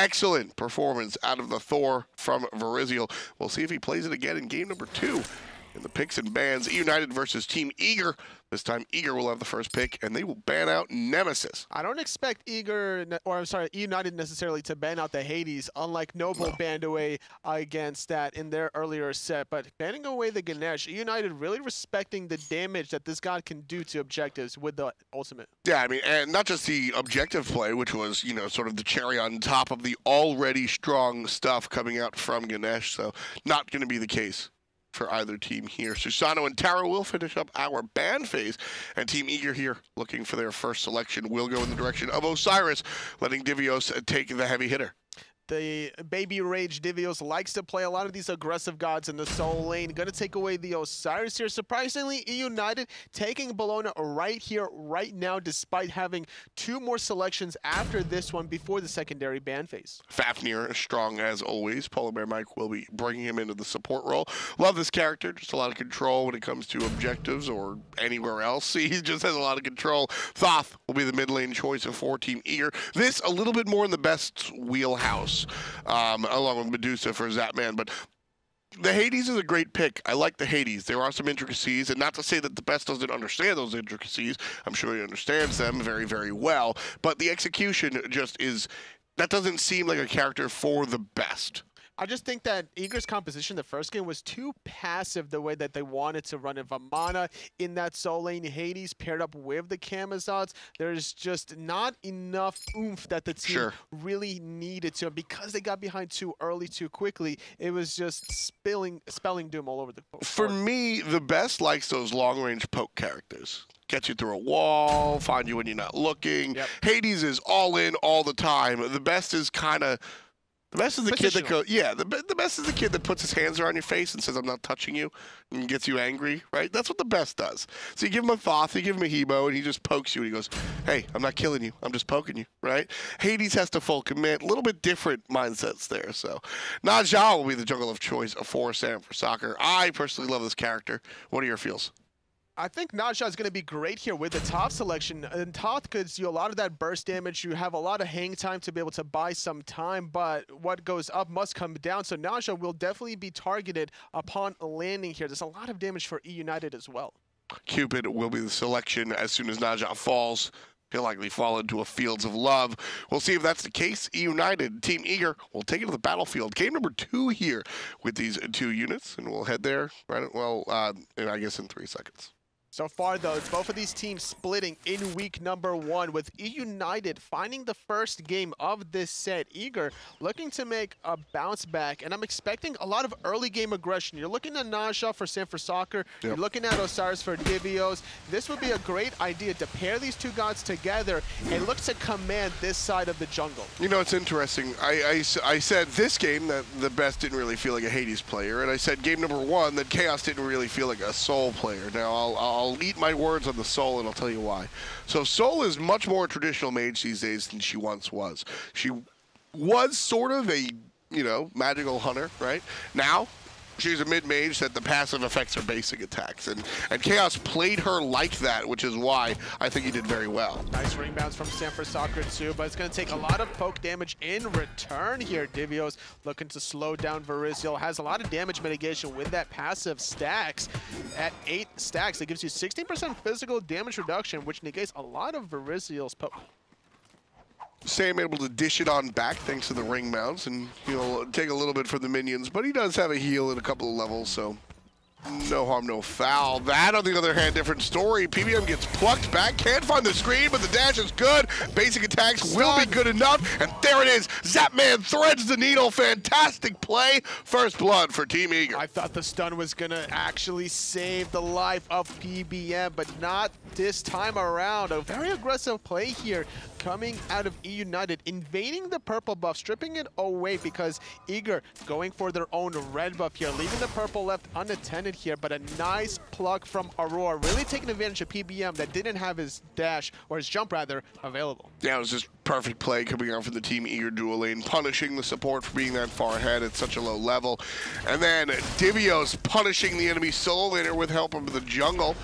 excellent performance out of the Thor from Verizial. We'll see if he plays it again in game number 2 in the picks and bans. eUnited versus Team Eager. This time, Eager will have the first pick, and they will ban out Nemesis. I don't expect eUnited necessarily to ban out the Hades, unlike Noble banned away against that in their earlier set. But banning away the Ganesh, eUnited really respecting the damage that this god can do to objectives with the ultimate. Yeah, I mean, and not just the objective play, which was, you know, sort of the cherry on top of the already strong stuff coming out from Ganesh. So not going to be the case for either team here. Susano and Taro will finish up our ban phase, and Team Eager here looking for their first selection will go in the direction of Osiris, letting Divios take the heavy hitter. The Baby Rage Divios likes to play a lot of these aggressive gods in the soul lane. Going to take away the Osiris here. Surprisingly, eUnited taking Bellona right here, right now, despite having 2 more selections after this one before the secondary ban phase. Fafnir, strong as always. PolarBearMike will be bringing him into the support role. Love this character. Just a lot of control when it comes to objectives or anywhere else. He just has a lot of control. Thoth will be the mid lane choice for Team Eager. This a little bit more in the best wheelhouse. Along with Medusa for Zapman, but the Hades is a great pick. I like the Hades. There are some intricacies, and not to say that TheBest doesn't understand those intricacies. I'm sure he understands them very, very well, but the execution just is, that doesn't seem like a character for the best. I just think that Eager's composition the first game was too passive the way that they wanted to run it. Vamana in that soul lane, Hades paired up with the Camazots. There's just not enough oomph that the team really needed to. Because they got behind too early, too quickly, it was just spelling doom all over the board. For me, TheBest likes those long-range poke characters. Get you through a wall, find you when you're not looking. Yep. Hades is all in all the time. TheBest is kind of... The best is the kid that goes, yeah, the best is the kid that puts his hands around your face and says, I'm not touching you, and gets you angry, right? That's what the best does. So you give him a Thoth, you give him a Hebo, and he just pokes you, and he goes, hey, I'm not killing you, I'm just poking you, right? Hades has to full commit, a little bit different mindsets there, so. Najah will be the jungle of choice for Sam for soccer. I personally love this character. What are your feels? I think Najah is going to be great here with the Thoth selection. And Thoth gives you a lot of that burst damage. You have a lot of hang time to be able to buy some time, but what goes up must come down. So Najah will definitely be targeted upon landing here. There's a lot of damage for eUnited as well. Cupid will be the selection as soon as Najah falls. He'll likely fall into a Fields of Love. We'll see if that's the case. eUnited, Team Eager, will take it to the battlefield. Game number 2 here with these 2 units, and we'll head there, right? Well, I guess in 3 seconds. So far, though, both of these teams splitting in week number 1, with eUnited finding the first game of this set. Eager looking to make a bounce back, and I'm expecting a lot of early game aggression. You're looking at Najah for Sam for Soccer. Yep. You're looking at Osiris for Divios. This would be a great idea to pair these 2 gods together and look to command this side of the jungle. You know, it's interesting. I said this game that TheBest didn't really feel like a Hades player, and I said game number 1 that Khaos didn't really feel like a Soul player. Now, I'll eat my words on the Soul, and I'll tell you why. So Soul is much more traditional mage these days than she once was. She was sort of a, you know, magical hunter, right? Now, she's a mid-mage that the passive affects her basic attacks. And Khaos played her like that, which is why I think he did very well. Nice rebounds from Sam for Soccer too, but it's going to take a lot of poke damage in return here. Divios looking to slow down Verizial. Has a lot of damage mitigation with that passive stacks. At 8 stacks, it gives you 16% physical damage reduction, which negates a lot of Verizial's poke. Sam able to dish it on back thanks to the ring mounts, and he'll take a little bit from the minions, but he does have a heal at a couple of levels, so no harm, no foul. That, on the other hand, different story. PBM gets plucked back, can't find the screen, but the dash is good. Basic attacks will be good enough, and there it is. Zapman threads the needle. Fantastic play. First blood for Team Eager. I thought the stun was going to actually save the life of PBM, but not this time around. A very aggressive play here coming out of eUnited, invading the purple buff, stripping it away because Eager going for their own red buff here, leaving the purple left unattended here, but a nice plug from Aror, really taking advantage of PBM that didn't have his dash, or his jump rather, available. Yeah, it was just perfect play coming out from the Team Eager dual lane, punishing the support for being that far ahead at such a low level. And then Divios punishing the enemy solo laner with help of the jungle.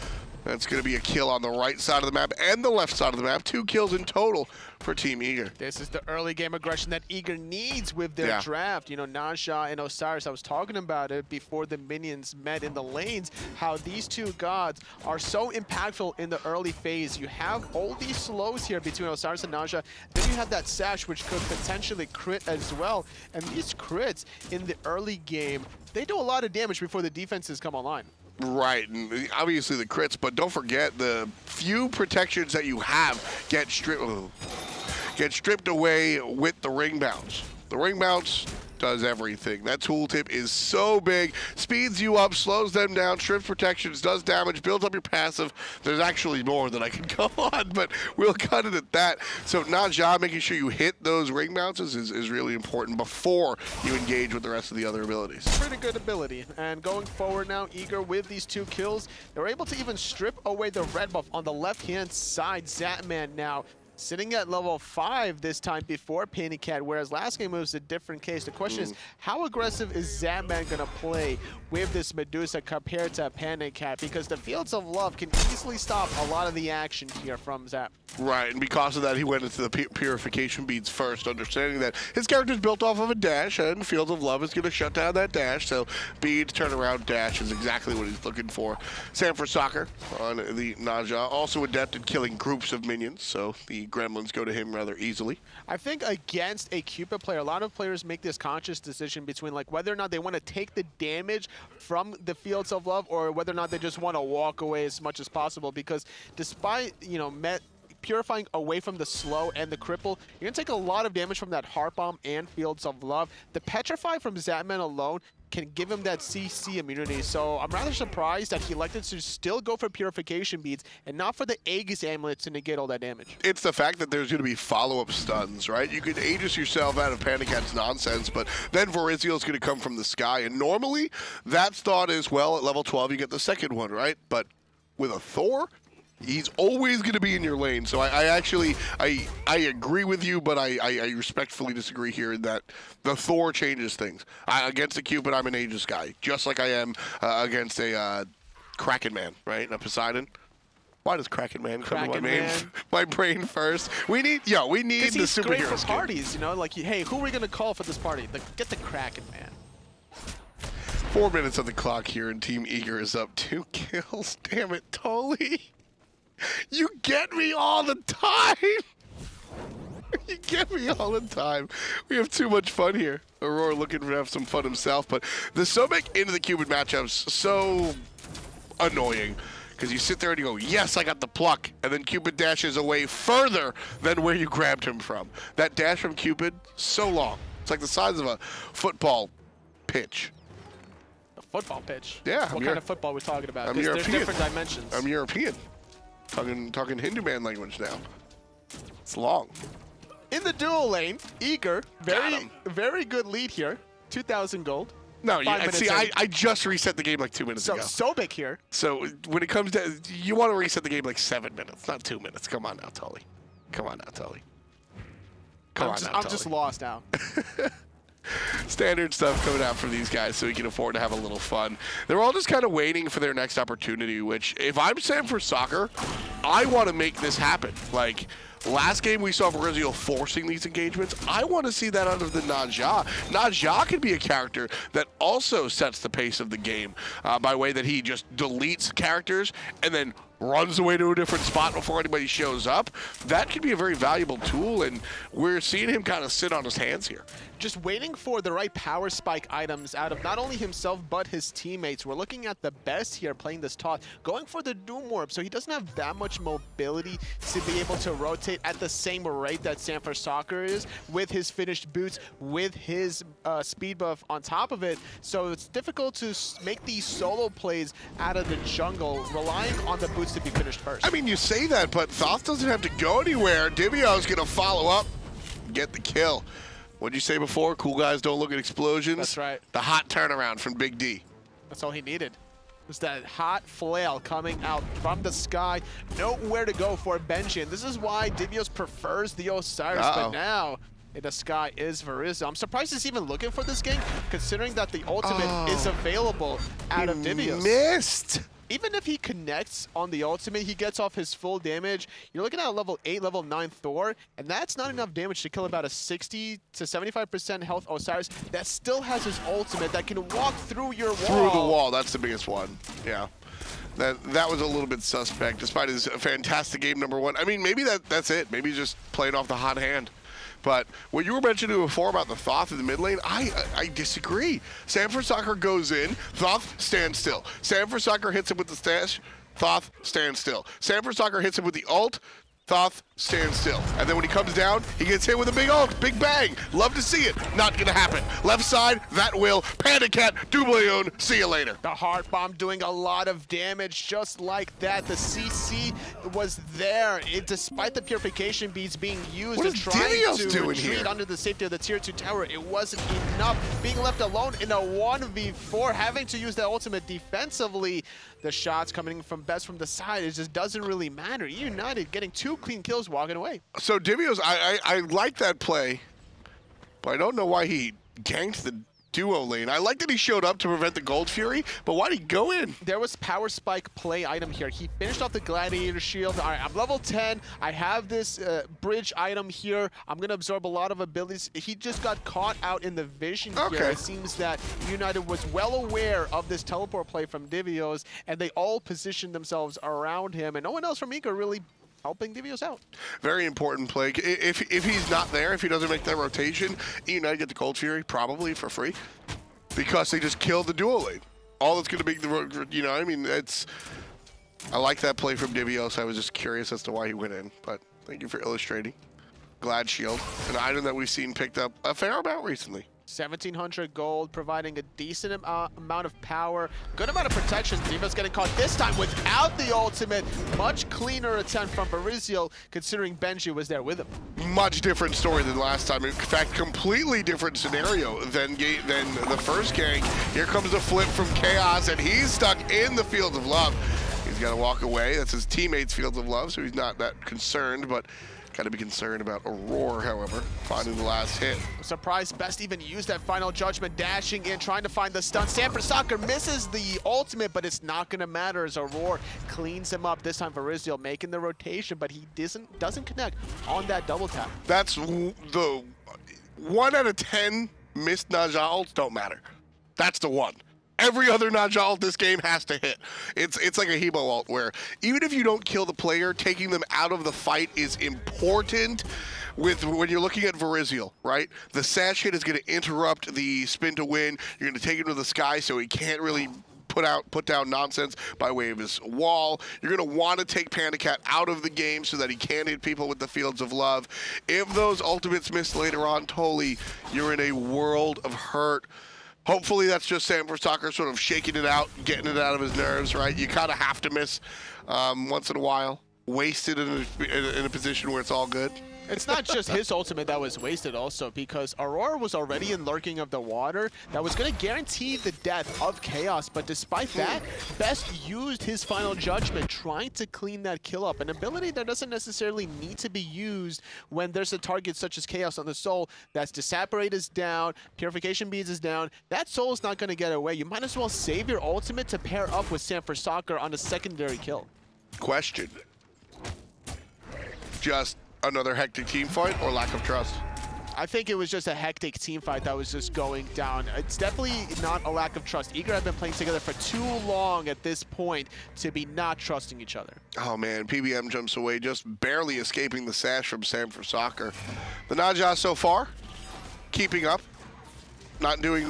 That's going to be a kill on the right side of the map and the left side of the map. 2 kills in total for Team Eager. This is the early game aggression that Eager needs with their draft. You know, Naja and Osiris, I was talking about it before the minions met in the lanes, how these two gods are so impactful in the early phase. You have all these slows here between Osiris and Naja. Then you have that sash, which could potentially crit as well. And these crits in the early game, they do a lot of damage before the defenses come online. Right, and obviously the crits, but don't forget the few protections that you have get stripped away with the ring bounce. The ring bounce does everything. That tooltip is so big, speeds you up, slows them down, strips protections, does damage, builds up your passive. There's actually more that I could go on, but we'll cut it at that. So Naja, making sure you hit those ring bounces is really important before you engage with the rest of the other abilities. Pretty good ability. And going forward now, Eager with these 2 kills, they're able to even strip away the red buff on the left-hand side. Zapman now sitting at level 5 this time before PandaCat, whereas last game it was a different case. The question is, how aggressive is Zapman going to play with this Medusa compared to PandaCat? Because the Fields of Love can easily stop a lot of the action here from Zap. Right, and because of that, he went into the purification beads first, understanding that his character is built off of a dash, and Fields of Love is going to shut down that dash, so beads, turnaround, dash is exactly what he's looking for. Sanford Soccer on the Naja, also adept at killing groups of minions, so the gremlins go to him rather easily. I think against a Cupid player, a lot of players make this conscious decision between like whether or not they want to take the damage from the Fields of Love or whether or not they just want to walk away as much as possible, because despite, you know, purifying away from the slow and the cripple, you're going to take a lot of damage from that Heart Bomb and Fields of Love. The Petrify from Zapman alone can give him that CC immunity, so I'm rather surprised that he elected to still go for Purification Beads and not for the Aegis Amulet to negate all that damage. It's the fact that there's going to be follow-up stuns, right? You could Aegis yourself out of PandaCat's nonsense, but then Viriziel's going to come from the sky, and normally that's thought as well at level 12 you get the second one, right? But with a Thor, he's always going to be in your lane. So I actually agree with you, but I respectfully disagree here in that the Thor changes things. Against a Cupid, I'm an Aegis guy, just like I am against a Kraken Man, right? A Poseidon. Why does Kraken Man come to my brain first? We need the superhero he's great for parties, you know? Like, hey, who are we going to call for this party? Like, get the Kraken Man. 4 minutes on the clock here, and Team Eager is up 2 kills. Damn it, Tully. You get me all the time. You get me all the time. We have too much fun here. Aror looking to have some fun himself, but the Sobek into the Cupid matchup's so annoying because you sit there and you go, yes, I got the pluck, and then Cupid dashes away further than where you grabbed him from. That dash from Cupid, so long. It's like the size of a football pitch. A football pitch? Yeah. What kind of football are we talking about? I'm European. There's different dimensions. I'm European. Talking Hindu man language now. It's long. In the dual lane, Eager, very good lead here. 2,000 gold. No, see, I just reset the game like 2 minutes ago. So Sobek here. So when it comes to, you want to reset the game like 7 minutes, not 2 minutes. Come on now, Tully. Come on now, Tully. I'm just lost now. Standard stuff coming out from these guys so we can afford to have a little fun. They're all just kind of waiting for their next opportunity, which if I'm Sanford Soccer, I want to make this happen. Like, last game we saw Viriziel forcing these engagements. I want to see that out of the Naja. Naja can be a character that also sets the pace of the game by way that he just deletes characters and then runs away to a different spot before anybody shows up. That could be a very valuable tool, and we're seeing him kind of sit on his hands here. Just waiting for the right power spike items out of not only himself but his teammates. We're looking at TheBest here playing this Thoth, going for the Doom Orb, so he doesn't have that much mobility to be able to rotate at the same rate that Sanford Soccer is with his finished boots, with his speed buff on top of it. So it's difficult to make these solo plays out of the jungle, relying on the boots to be finished first. I mean, you say that, but Thoth doesn't have to go anywhere. Divios going to follow up, get the kill. What'd you say before? Cool guys don't look at explosions? That's right. The hot turnaround from Big D. That's all he needed. Was that hot flail coming out from the sky. Nowhere to go for Benji. And this is why Divios prefers the Osiris, but now in the sky is Viriziel. I'm surprised he's even looking for this gank, considering that the ultimate is available out of Divios. Missed. even if he connects on the ultimate, he gets off his full damage. You're looking at a level 8, level 9 Thor, and that's not enough damage to kill about a 60 to 75% health Osiris that still has his ultimate that can walk through your wall. Through the wall, that's the biggest one. Yeah. That was a little bit suspect, despite his fantastic game #1. I mean, maybe that's it. Maybe he's just playing off the hot hand. But what you were mentioning before about the Thoth in the mid lane, I disagree. Sanford Soccer goes in, Thoth stands still. Sanford Soccer hits him with the stash, Thoth stands still. Sanford Soccer hits him with the ult, Thoth stands still. And then when he comes down, he gets hit with a big ult, big bang. Love to see it. Not gonna happen. Left side, that will. PandaCat, Dubleon, see you later. The heart bomb doing a lot of damage just like that. The CC was there. Despite the purification beads being used and trying to retreat under the safety of the tier 2 tower, it wasn't enough. Being left alone in a 1v4, having to use the ultimate defensively. The shots coming from Best from the side, it just doesn't really matter. eUnited getting 2 clean kills walking away. So Divios, I like that play, but I don't know why he ganked the duo lane. I like that he showed up to prevent the Gold Fury, but why did he go in? There was power spike play item here. He finished off the Gladiator Shield. All right, I'm level 10. I have this bridge item here. I'm going to absorb a lot of abilities. He just got caught out in the vision here. It seems that eUnited was well aware of this teleport play from Divios, and they all positioned themselves around him, and no one else from Eco really helping Divios out. Very important play. If he's not there, if he doesn't make that rotation, eUnited get the Cold Fury probably for free because they just killed the duo lane. All that's going to be the, you know, I mean, I like that play from Divios. I was just curious as to why he went in, but thank you for illustrating. Glad Shield, an item that we've seen picked up a fair amount recently. 1,700 gold, providing a decent amount of power, good amount of protection. Divios getting caught this time without the ultimate. Much cleaner attempt from Barizio, considering Benji was there with him. Much different story than last time. In fact, completely different scenario than the first gang. Here comes a flip from Khaos, and he's stuck in the Fields of Love. He's got to walk away. That's his teammates' Fields of Love, so he's not that concerned, but got to be concerned about Aror, however, finding the last hit. Surprised Best even used that final judgment, dashing in, trying to find the stun. Sanford Soccer misses the ultimate, but it's not going to matter as Aror cleans him up. This time Barizio making the rotation, but he doesn't connect on that double tap. That's the 1 out of 10 missed Naja ults don't matter. That's the one. Every other Naja ult this game has to hit. It's like a Hebo ult where even if you don't kill the player, taking them out of the fight is important. When you're looking at Barizio, right? The sash hit is going to interrupt the spin to win. You're going to take him to the sky so he can't really put down nonsense by way of his wall. You're going to want to take PandaCat out of the game so that he can't hit people with the Fields of Love. If those ultimates miss later on, Toli, you're in a world of hurt. Hopefully that's just Sanford Soccer sort of shaking it out, getting it out of his nerves, right? You kind of have to miss once in a while. Wasted in a position where it's all good. It's not just his ultimate that was wasted also, because Aror was already in Lurking of the Water that was going to guarantee the death of Khaos, but despite that, Best used his final judgment trying to clean that kill up, an ability that doesn't necessarily need to be used when there's a target such as Khaos on the soul. That's Disapparate is down, Purification Beads is down, that soul is not going to get away. You might as well save your ultimate to pair up with Sanford Soccer on a secondary kill. Question. Just another hectic team fight or lack of trust? I think it was just a hectic team fight that was just going down. It's definitely not a lack of trust. Eager have been playing together for too long at this point to be not trusting each other. Oh man, PBM jumps away, just barely escaping the sash from Sanford Soccer. The Naja so far, keeping up, not doing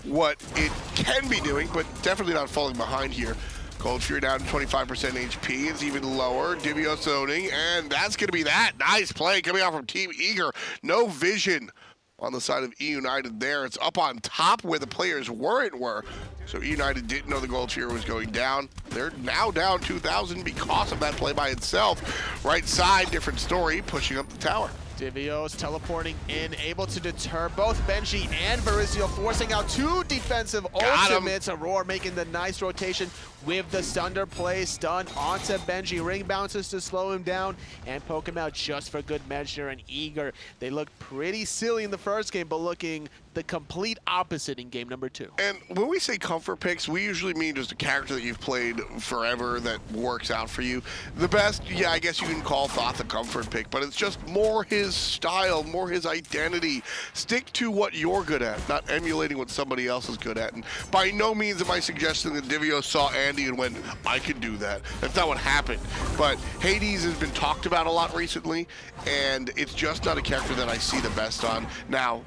what it can be doing, but definitely not falling behind here. Cold Fury down to 25% HP. It's even lower. Divios owning, and that's going to be that. Nice play coming out from Team Eager. No vision on the side of eUnited there. It's up on top where the players were. So eUnited didn't know the Gold Fury was going down. They're now down 2,000 because of that play by itself. Right side, different story, pushing up the tower. Divios teleporting in, able to deter both Benji and Barizio, forcing out 2 defensive ultimates. Aror making the nice rotation with the Sunder play, stun onto Benji, ring bounces to slow him down, and poke him out just for good measure. And Eager, they looked pretty silly in the first game, but looking the complete opposite in game number 2. And when we say comfort picks, we usually mean just a character that you've played forever that works out for you. The best, yeah, I guess you can call Thoth a comfort pick, but it's just more his style, more his identity. Stick to what you're good at, not emulating what somebody else is good at. And by no means am I suggesting that Divios saw Andy and went, I can do that. That's not what happened. But Hades has been talked about a lot recently, and it's just not a character that I see the best on. Now,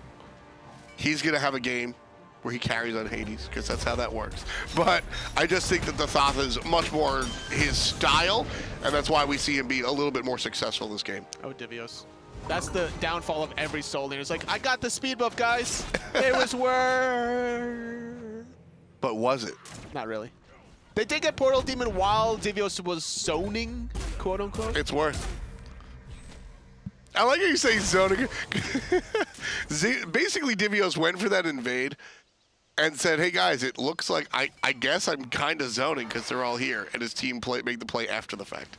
he's going to have a game where he carries on Hades, because that's how that works. But I just think that the Thoth is much more his style, and that's why we see him be a little bit more successful this game. Oh, Divios. That's the downfall of every soul leader. It's like, I got the speed buff, guys. It was worth. But was it? Not really. They did get Portal Demon while Divios was zoning, quote unquote. It's worth. I like how you say zoning. Basically, Divios went for that invade and said, hey guys, it looks like I guess I'm kind of zoning because they're all here. And his team made the play after the fact.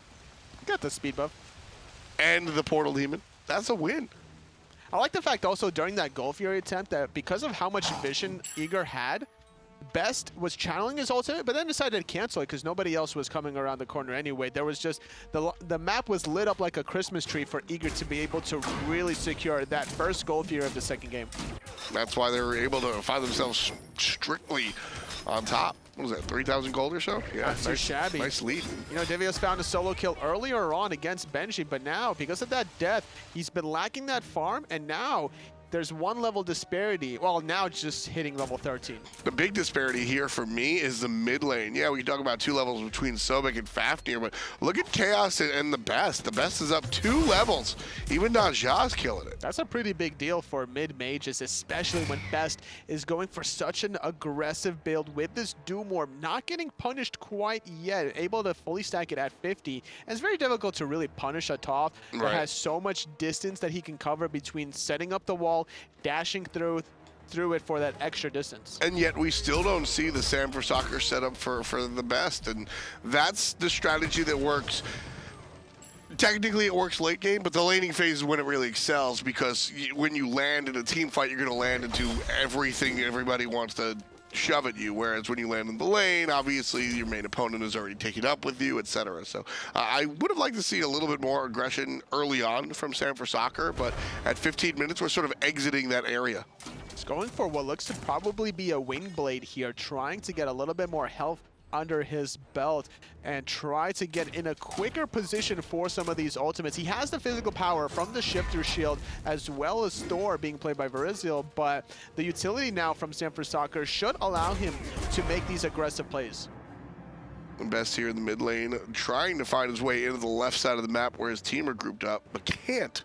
Got the speed buff. And the Portal Demon. That's a win. I like the fact also during that Goal Fury attempt that because of how much vision Eager had, Best was channeling his ultimate, but then decided to cancel it because nobody else was coming around the corner anyway. There was just, the map was lit up like a Christmas tree for Eager to be able to really secure that first Goal Fury of the second game. That's why they were able to find themselves strictly on top. What was that, 3,000 gold or so? Yeah, not too shabby. Nice lead. You know, Divios found a solo kill earlier on against Benji, but now, because of that death, he's been lacking that farm, and now there's one level disparity. Well, now it's just hitting level 13. The big disparity here for me is the mid lane. Yeah, we can talk about 2 levels between Sobek and Fafnir, but look at Khaos and TheBest. TheBest is up 2 levels. Even Naja's killing it. That's a pretty big deal for mid mages, especially when Best is going for such an aggressive build with this Doom Orb, not getting punished quite yet, able to fully stack it at 50. And it's very difficult to really punish a Thoth that has so much distance that he can cover between setting up the wall, dashing through it for that extra distance. And yet we still don't see the Sam for Soccer set up for TheBest, and that's the strategy that works. Technically it works late game, but the laning phase is when it really excels, because when you land in a team fight, you're going to land into everything everybody wants to shove at you, whereas when you land in the lane, obviously your main opponent is already taken up with you, etc. So I would have liked to see a little bit more aggression early on from Sam for Soccer, but at 15 minutes, we're sort of exiting that area. He's going for what looks to probably be a wing blade here, trying to get a little bit more health under his belt and try to get in a quicker position for some of these ultimates. He has the physical power from the Shifter Shield as well as Thor being played by Verizil, but the utility now from Sam for Soccer should allow him to make these aggressive plays. Best here in the mid lane, trying to find his way into the left side of the map where his team are grouped up, but can't.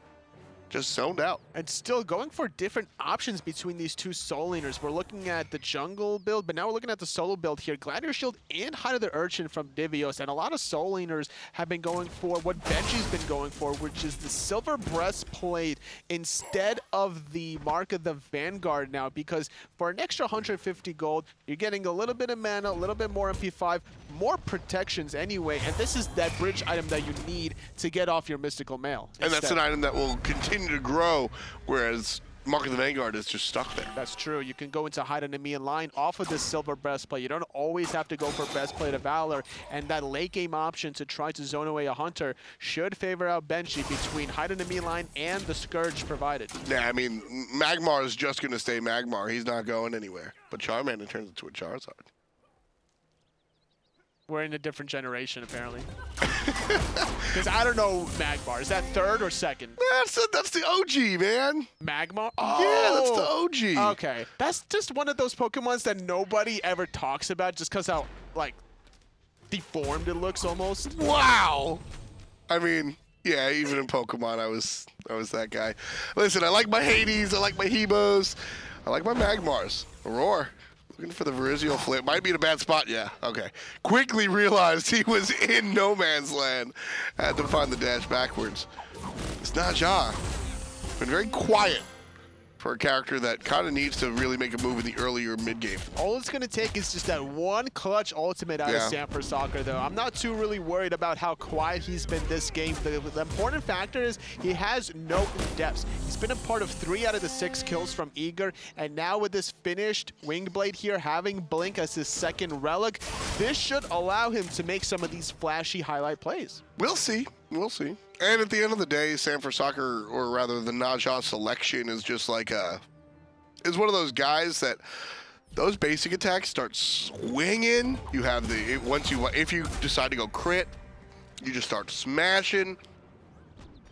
Just zoned out. And still going for different options between these two soul laners. We're looking at the jungle build, but now we're looking at the solo build here. Gladiator Shield and Hide of the Urchin from Divios. And a lot of soul laners have been going for what Benji's been going for, which is the silver breastplate instead of the Mark of the Vanguard now. Because for an extra 150 gold, you're getting a little bit of mana, a little bit more MP5, more protections anyway. And this is that bridge item that you need to get off your Mystical Mail. And that's an item that will continue to grow, whereas Mark of the Vanguard is just stuck there. That's true. You can go into hide enemy in line off of this silver breastplate. You don't always have to go for breastplate of valor, and that late game option to try to zone away a hunter should favor out Benji between hide enemy line and the Scourge provided. Yeah, I mean, Magmar is just going to stay Magmar. He's not going anywhere. But Charmander turns into a Charizard. We're in a different generation, apparently. Because I don't know Magmar. Is that third or second? That's the OG, man. Magmar? Oh, yeah, that's the OG. Okay. That's just one of those Pokemons that nobody ever talks about just because how, like, deformed it looks almost. Wow. I mean, yeah, even in Pokemon, I was that guy. Listen, I like my Hades. I like my Hebos. I like my Magmars. Aror. Looking for the Verizil flip. Might be in a bad spot. Yeah, okay. Quickly realized he was in no man's land. Had to find the dash backwards. It's Naja. Been very quiet for a character that kind of needs to really make a move in the earlier mid-game. All it's going to take is just that one clutch ultimate out of Sanford Soccer, though. I'm not too really worried about how quiet he's been this game. The important factor is he has no depths. He's been a part of 3 out of the 6 kills from Eager, and now with this finished Winged Blade here, having Blink as his second relic, this should allow him to make some of these flashy highlight plays. We'll see. We'll see. And at the end of the day, Sanford Soccer, or rather the Naja selection, is just like is one of those guys that those basic attacks start swinging. You have if you decide to go crit, you just start smashing.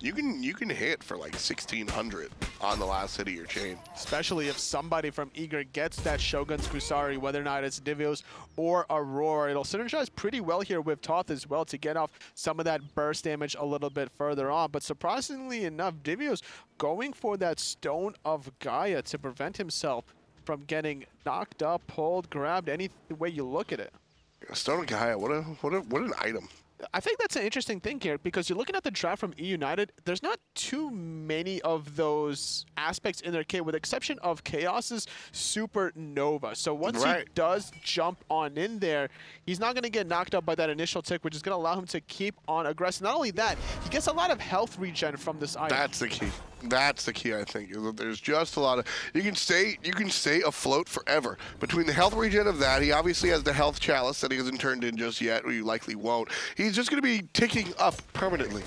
You can hit for like 1,600 on the last hit of your chain. Especially if somebody from Eager gets that Shogun's Kusari, whether or not it's Divios or Aror. It'll synergize pretty well here with Thoth as well to get off some of that burst damage a little bit further on. But surprisingly enough, Divios going for that Stone of Gaia to prevent himself from getting knocked up, pulled, grabbed, any way you look at it. Stone of Gaia, what an item. I think that's an interesting thing here, because you're looking at the draft from eUnited, there's not too many of those aspects in their kit, with the exception of Khaos's Supernova. So once he does jump on in there, he's not going to get knocked up by that initial tick, which is going to allow him to keep on aggressive. Not only that, he gets a lot of health regen from this item. That's the key. That's the key, I think, is that there's just a lot of you can stay afloat forever. Between the health regen of that, he obviously has the health chalice that he hasn't turned in just yet, or you likely won't. He's just going to be ticking up permanently,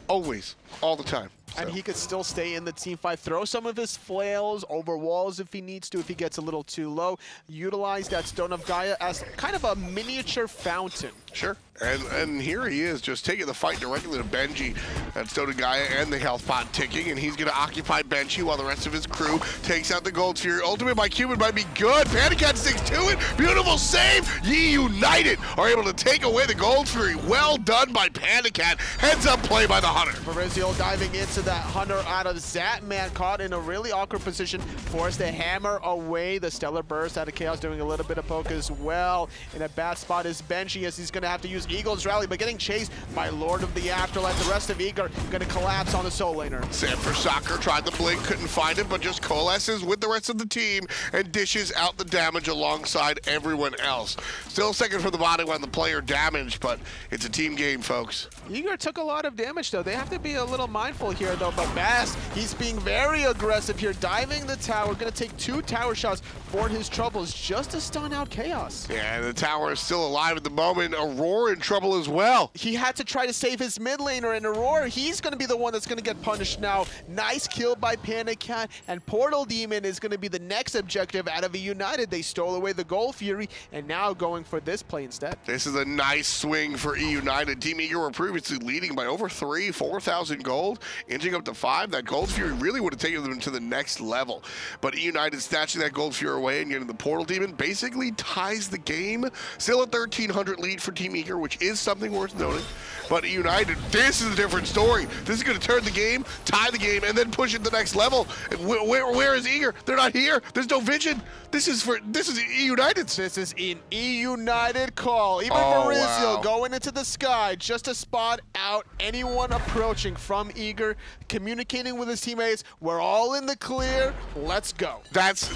always, all the time. And he could still stay in the team fight, throw some of his flails over walls if he needs to, if he gets a little too low. Utilize that Stone of Gaia as kind of a miniature fountain. Sure. And here he is, just taking the fight directly to Benji. That Stone of Gaia and the health pot ticking, and he's going to occupy Benji while the rest of his crew takes out the Gold Fury. Ultimate by Cupid might be good. PandaCat sticks to it. Beautiful save. eUnited are able to take away the Gold Fury. Well done by PandaCat. Heads up play by the Hunter. Marizio diving into that Hunter out of Zapman, caught in a really awkward position, forced to hammer away the Stellar Burst out of Khaos, doing a little bit of poke as well. In a bad spot is Benji, as he's going to have to use Eagle's Rally, but getting chased by Lord of the Afterlife. The rest of Eager going to collapse on the Soul Laner. Sanford Soccer tried the blink, couldn't find it, but just coalesces with the rest of the team and dishes out the damage alongside everyone else. Still second for the body on the player damage, but it's a team game, folks. Eager took a lot of damage, though. They have to be a little mindful here, though. But Bass, he's being very aggressive here, diving the tower. Going to take 2 tower shots for his troubles just to stun out Khaos. Yeah, the tower is still alive at the moment. Aror in trouble as well. He had to try to save his mid laner, and Aror, he's going to be the one that's going to get punished now. Nice kill by PandaCat, and Portal Demon is going to be the next objective out of eUnited. They stole away the Gold Fury, and now going for this play instead. This is a nice swing for eUnited. Team Eager were previously leading by over 4,000 gold, inching up to 5. That Gold Fury really would have taken them to the next level. But eUnited snatching that Gold Fury away and getting the Portal Demon basically ties the game. Still a 1,300 lead for Team Eager, which is something worth noting. But eUnited, this is a different story. This is going to turn the game, tie the game, and then push it to the next level. Where is Eager? They're not here. There's no vision. This is eUnited's. This is an eUnited call. Even Marizio going into the sky just to spot out anyone approaching from Eager, communicating with his teammates. We're all in the clear. Let's go. That's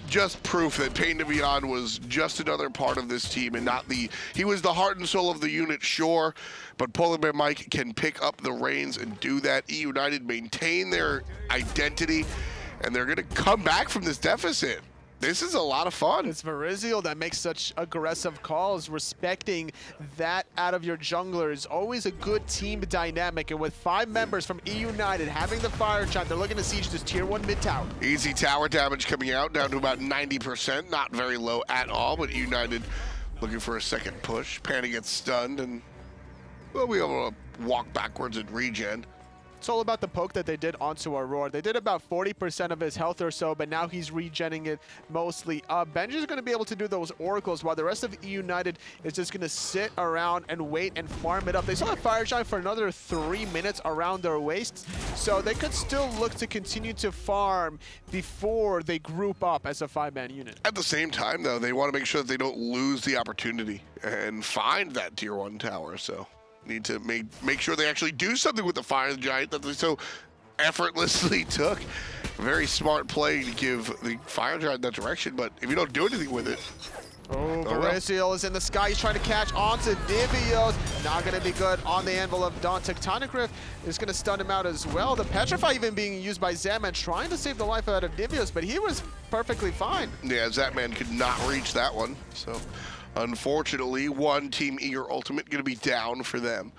just proof that Pain to Beyond was just another part of this team and not he was the heart and soul of the unit, sure, but PolarBearMike can pick up the reins and do that. eUnited maintain their identity, and they're going to come back from this deficit. This is a lot of fun. It's Marizio that makes such aggressive calls. Respecting that out of your jungler is always a good team dynamic. And with 5 members from eUnited having the fire chant, they're looking to siege this tier 1 mid tower. Easy tower damage coming out, down to about 90%. Not very low at all, but eUnited looking for a second push. Panda gets stunned, and we'll be able to walk backwards and regen. It's all about the poke that they did onto Aror. They did about 40% of his health or so, but now he's regenning it mostly up. Benji's going to be able to do those oracles, while the rest of eUnited is just going to sit around and wait and farm it up. They saw a fire giant for another 3 minutes around their waists, so they could still look to continue to farm before they group up as a 5-man unit. At the same time, though, they want to make sure that they don't lose the opportunity and find that tier 1 tower, so need to make sure they actually do something with the fire giant that they so effortlessly took. very smart play to give the Fire Giant that direction, but if you don't do anything with it, oh, Varisiel is in the sky. He's trying to catch onto Divios. Not going to be good on the anvil of Dawn. Tectonic Rift is going to stun him out as well. The Petrify even being used by Zapman, trying to save the life out of Divios, but he was perfectly fine. Yeah, Zapman could not reach that one. So, unfortunately, one Team Eager ultimate going to be down for them.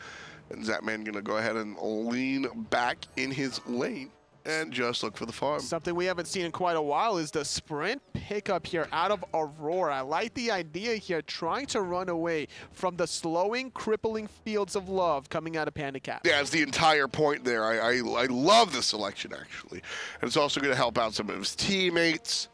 And Zapman going to go ahead and lean back in his lane and just look for the farm. Something we haven't seen in quite a while is the sprint pickup here out of Aror. I like the idea here, trying to run away from the slowing, crippling fields of love coming out of PandaCat. Yeah, it's the entire point there. I love the selection, actually. And it's also going to help out some of his teammates,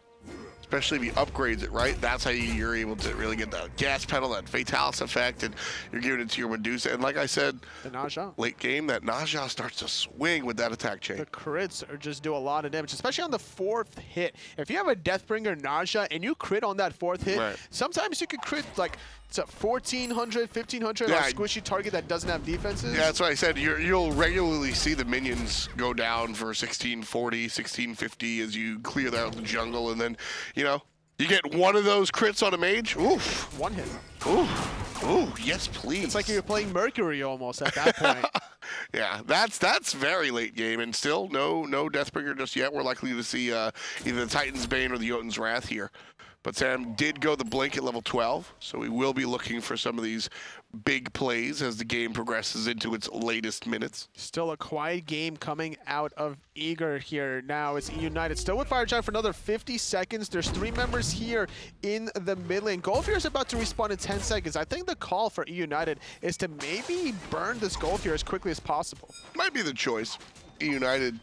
especially if he upgrades it, right? That's how you're able to really get that gas pedal, that Fatalis effect, and you're giving it to your Medusa. And like I said, the Naja. Late game, that Naja starts to swing with that attack chain. The crits are just do a lot of damage, especially on the 4th hit. If you have a Deathbringer Naja and you crit on that 4th hit, right, sometimes you could crit like 1,400, 1,500 on a squishy target that doesn't have defenses. Yeah, that's what I said. You'll regularly see the minions go down for 1640, 1650 as you clear out the jungle, and then, you know, you get one of those crits on a mage. Oof. One hit. Ooh. Ooh, yes, please. It's like you're playing Mercury almost at that point. Yeah, that's very late game, and still no Deathbringer just yet. We're likely to see either the Titan's Bane or the Jotun's Wrath here. But Sam did go the Blink at level 12, so we will be looking for some of these big plays as the game progresses into its latest minutes. Still a quiet game coming out of Eager here. Now it's eUnited still with Fire Giant for another 50 seconds. There's 3 members here in the mid lane. Golfear is about to respawn in 10 seconds. I think the call for eUnited is to maybe burn this Golfear as quickly as possible. Might be the choice. eUnited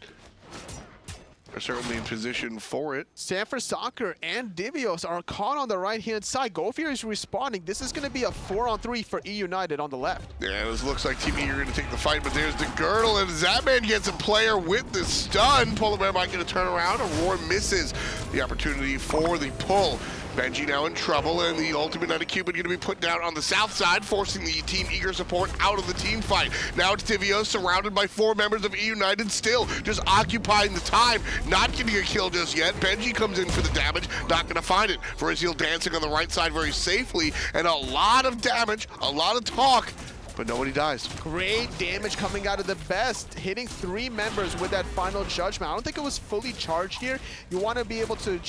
are certainly in position for it. Sanford Soccer and Divios are caught on the right-hand side. Golfear is responding. This is going to be a 4-on-3 for eUnited on the left. Yeah, this looks like Team Eager going to take the fight, but there's the girdle, and Zapman gets a player with the stun. PolarBearMike going to turn around. Aror misses the opportunity for the pull. Benji now in trouble, and the ultimate Knight of Cupid going to be put down on the south side, forcing the Team Eager support out of the team fight. Now it's Divios surrounded by 4 members of eUnited, still just occupying the time, not getting a kill just yet. Benji comes in for the damage, not going to find it. Varisiel dancing on the right side very safely, and a lot of damage, a lot of talk, but nobody dies. Great damage coming out of TheBest, hitting 3 members with that final judgment. I don't think it was fully charged here. You want to be able to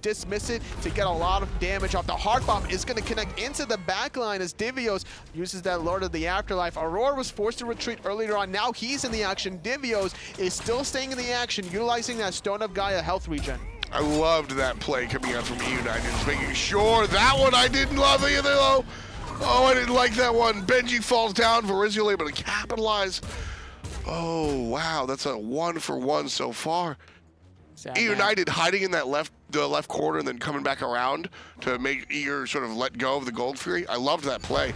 dismiss it to get a lot of damage off. The hard bomb is going to connect into the back line as Divios uses that Lord of the Afterlife. Aror was forced to retreat earlier on. Now he's in the action. Divios is still staying in the action, utilizing that Stone of Gaia health regen. I loved that play coming out from eUnited, just making sure. That one I didn't love either, though. Oh, I didn't like that one. Benji falls down. Varisiel able to capitalize. Oh, wow. That's a 1-for-1 so far. eUnited hiding in that the left corner and then coming back around to make Eager sort of let go of the Gold Fury. I loved that play.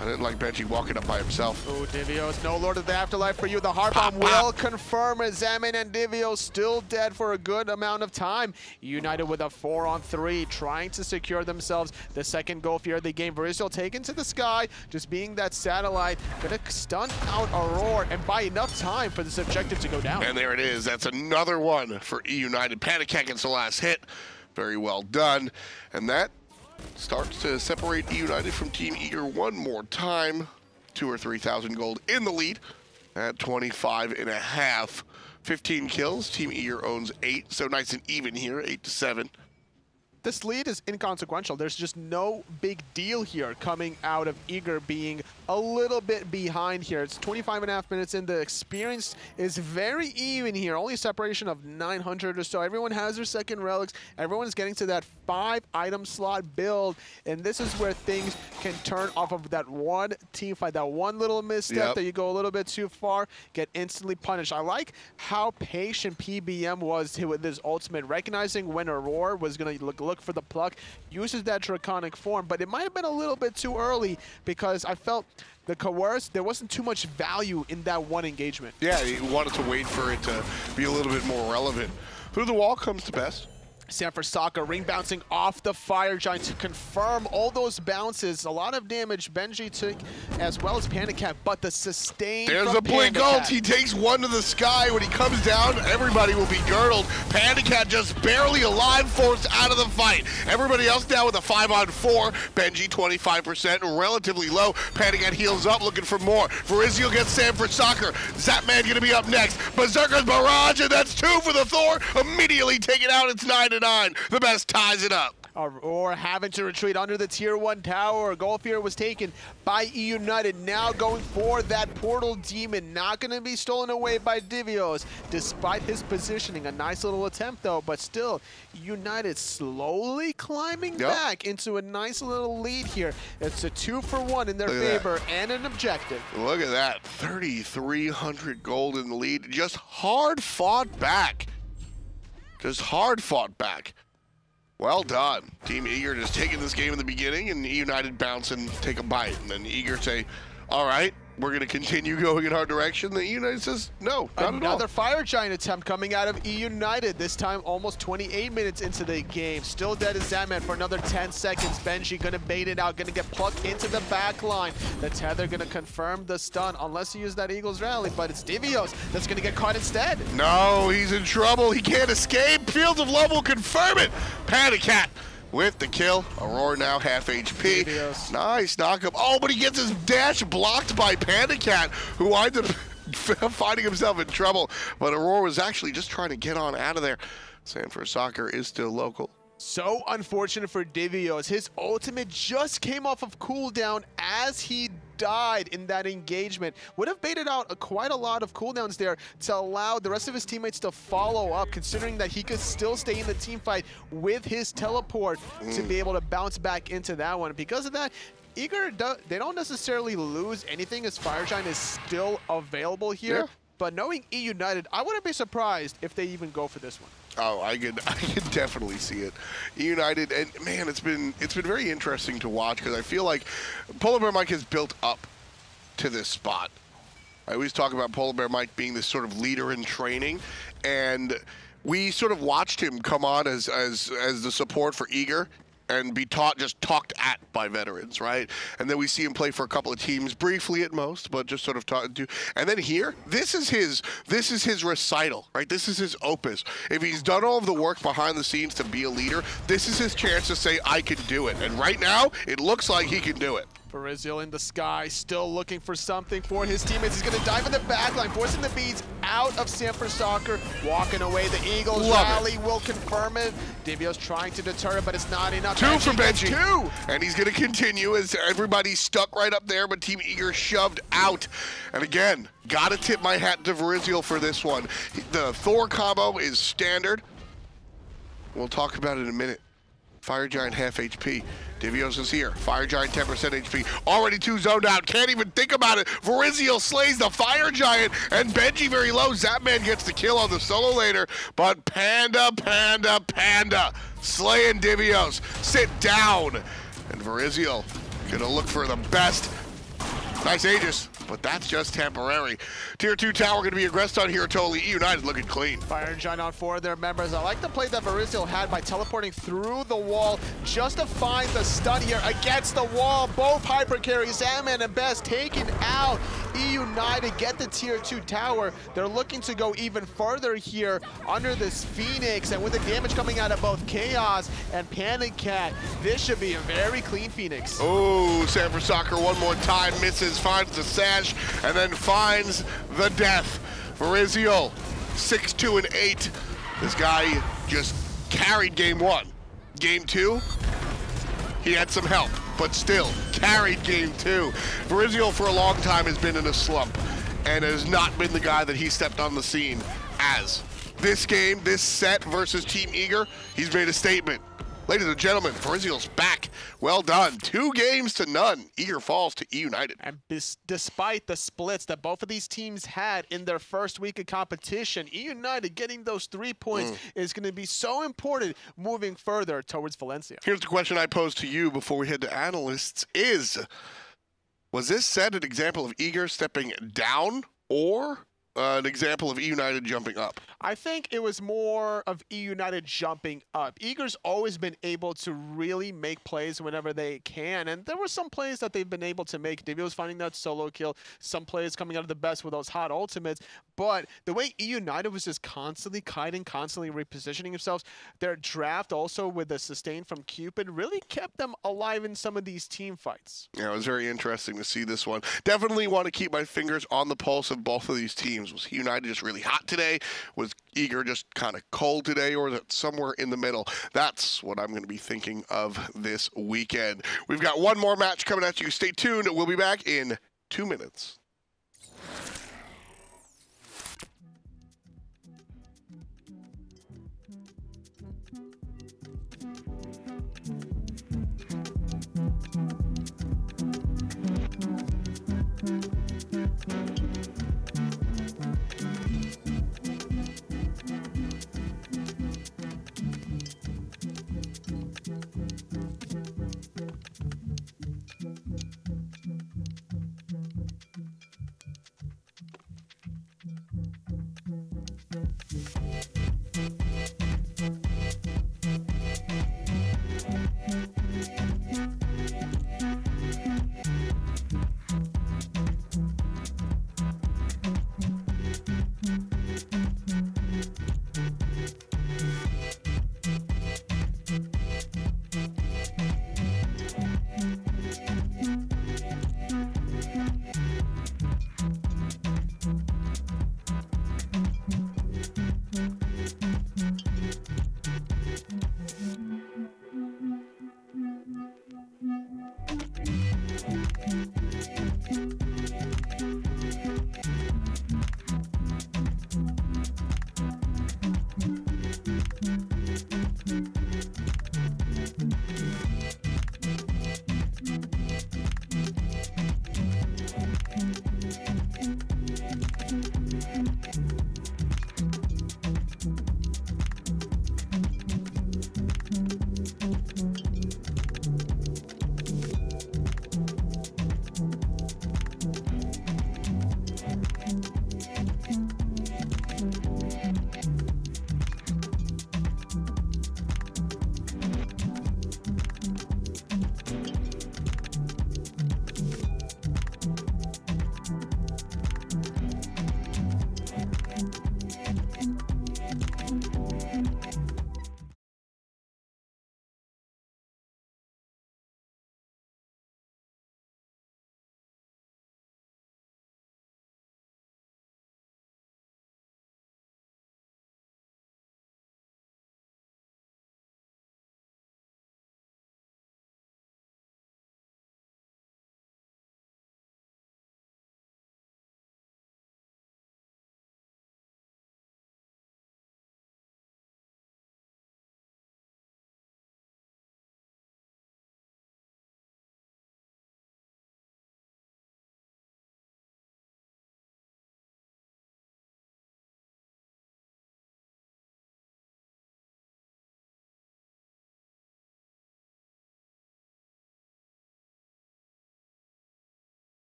I didn't like Benji walking up by himself. Oh, Divios, no Lord of the Afterlife for you. The hard bomb will confirm it. Zapman and Divios still dead for a good amount of time. United with a 4-on-3, trying to secure themselves the second Golfear of the game. Varisiel taken to the sky, just being that satellite, gonna stun out Aror and buy enough time for this objective to go down. And there it is. That's another one for eUnited. PandaCat gets the last hit. Very well done. And that starts to separate eUnited from Team Eager one more time. 2,000 or 3,000 gold in the lead at 25.5. 15 kills. Team Eager owns 8, so nice and even here, 8-7. This lead is inconsequential. There's just no big deal here coming out of Eager being a little bit behind here. It's 25.5 minutes in. The experience is very even here. Only a separation of 900 or so. Everyone has their second relics. Everyone's getting to that 5-item slot build. And this is where things can turn off of that one team fight. That one little misstep that you go a little bit too far, get instantly punished. I like how patient PBM was with his ultimate, recognizing when Aror was going to look for the pluck, uses that draconic form, but it might have been a little bit too early because I felt the coerce, there wasn't too much value in that one engagement. Yeah, he wanted to wait for it to be a little bit more relevant. Through the wall comes TheBest. Sanford Soccer ring bouncing off the Fire Giant to confirm all those bounces. A lot of damage Benji took as well as PandaCat, but the sustain There's from a blink ult. PandaCat. He takes one to the sky. When he comes down, everybody will be girdled. PandaCat just barely alive, forced out of the fight. Everybody else down with a 5-on-4. Benji 25%, relatively low. PandaCat heals up, looking for more. Verizio gets Sanford Soccer. Zapman gonna be up next. Berserker's Barrage, and that's 2 for the Thor. Immediately taken out. It's 9-9. TheBest ties it up. Or having to retreat under the tier 1 tower. Golfier was taken by eUnited, now going for that portal demon. Not going to be stolen away by Divios, despite his positioning. A nice little attempt though, but still, eUnited slowly climbing back into a nice little lead here. It's a 2-for-1 in their favor and an objective. Look at that, 3,300 gold in the lead. Just hard fought back. Just hard fought back. Well done. Team Eager just taking this game in the beginning, and eUnited bounce and take a bite. And then Eager say, all right, we're going to continue going in our direction. The eUnited says, no, not at all. Another Fire Giant attempt coming out of eUnited, this time almost 28 minutes into the game. Still dead is Zapman for another 10 seconds. Benji going to bait it out, going to get plucked into the back line. The Tether going to confirm the stun, unless he used that Eagles Rally, but it's Divios that's going to get caught instead. No, he's in trouble. He can't escape. Fields of Love will confirm it. PandaCat with the kill. Aror now half HP. Divios. Nice knockup. Oh, but he gets his dash blocked by PandaCat, who ended up finding himself in trouble. But Aror was actually just trying to get on out of there. Sanford Soccer is still local. So unfortunate for Divios. His ultimate just came off of cooldown as he died in that engagement. Would have baited out quite a lot of cooldowns there to allow the rest of his teammates to follow up, considering that he could still stay in the team fight with his teleport to be able to bounce back into that one. Because of that, Eager, they don't necessarily lose anything as Fire Giant is still available here. But knowing eUnited, I wouldn't be surprised if they even go for this one. Oh, I can definitely see it. eUnited, and man, it's been very interesting to watch, because I feel like PolarBearMike has built up to this spot. I always talk about PolarBearMike being this sort of leader in training, and we sort of watched him come on as the support for Eager and be just talked at by veterans, right? And then we see him play for a couple of teams, briefly at most, but just sort of talk to. And then here, this is his recital, right? This is his opus. If he's done all of the work behind the scenes to be a leader, this is his chance to say, I can do it. And right now, it looks like he can do it. Verizio in the sky, still looking for something for his teammates. He's going to dive in the backline, forcing the beads out of Sanford Soccer, walking away. The Eagles rally will confirm it. Divios trying to deter it, but it's not enough. 2 for Benji. 2. And he's going to continue as everybody's stuck right up there, but Team Eager shoved out. And again, got to tip my hat to Verizio for this one. The Thor combo is standard. We'll talk about it in a minute. Fire Giant half HP. Divios is here. Fire Giant 10% HP. Already 2 zoned out. Can't even think about it. Verizio slays the Fire Giant, and Benji very low. Zapman gets the kill on the solo later, but Panda slaying Divios. Sit down. And Verizio gonna look for the best. Nice Aegis, but that's just temporary. Tier 2 tower going to be aggressed on here totally. eUnited looking clean. Fire Giant on 4 of their members. I like the play that Verizio had by teleporting through the wall just to find the stun here against the wall. Both hyper carries, Zapman and Best taken out. eUnited get the tier 2 tower. They're looking to go even further here under this Phoenix, and with the damage coming out of both Khaos and PandaCat, this should be a very clean Phoenix. Oh, Sanford Soccer one more time, misses, finds the sash, and then finds the death. Verizio, 6-2 and 8. This guy just carried game 1. Game 2, he had some help, but still carried game 2. Verizio for a long time has been in a slump and has not been the guy that he stepped on the scene as. This game, this set versus Team Eager, he's made a statement. Ladies and gentlemen, Verizio's back. Well done. 2 games to none. Eager falls to eUnited. And despite the splits that both of these teams had in their first week of competition, eUnited getting those 3 points is going to be so important moving further towards Valencia. Here's the question I pose to you before we head to analysts is, was this set an example of Eager stepping down or an example of eUnited jumping up? I think it was more of eUnited jumping up. Eager's always been able to really make plays whenever they can, and there were some plays that they've been able to make. Divios finding that solo kill, some plays coming out of TheBest with those hot ultimates, but the way eUnited was just constantly kiting, constantly repositioning themselves, their draft also with the sustain from Cupid really kept them alive in some of these team fights. Yeah, it was very interesting to see this one. Definitely want to keep my fingers on the pulse of both of these teams. Was eUnited just really hot today? Was Eager just kind of cold today, or is it somewhere in the middle? That's what I'm going to be thinking of this weekend. We've got one more match coming at you. Stay tuned. We'll be back in 2 minutes.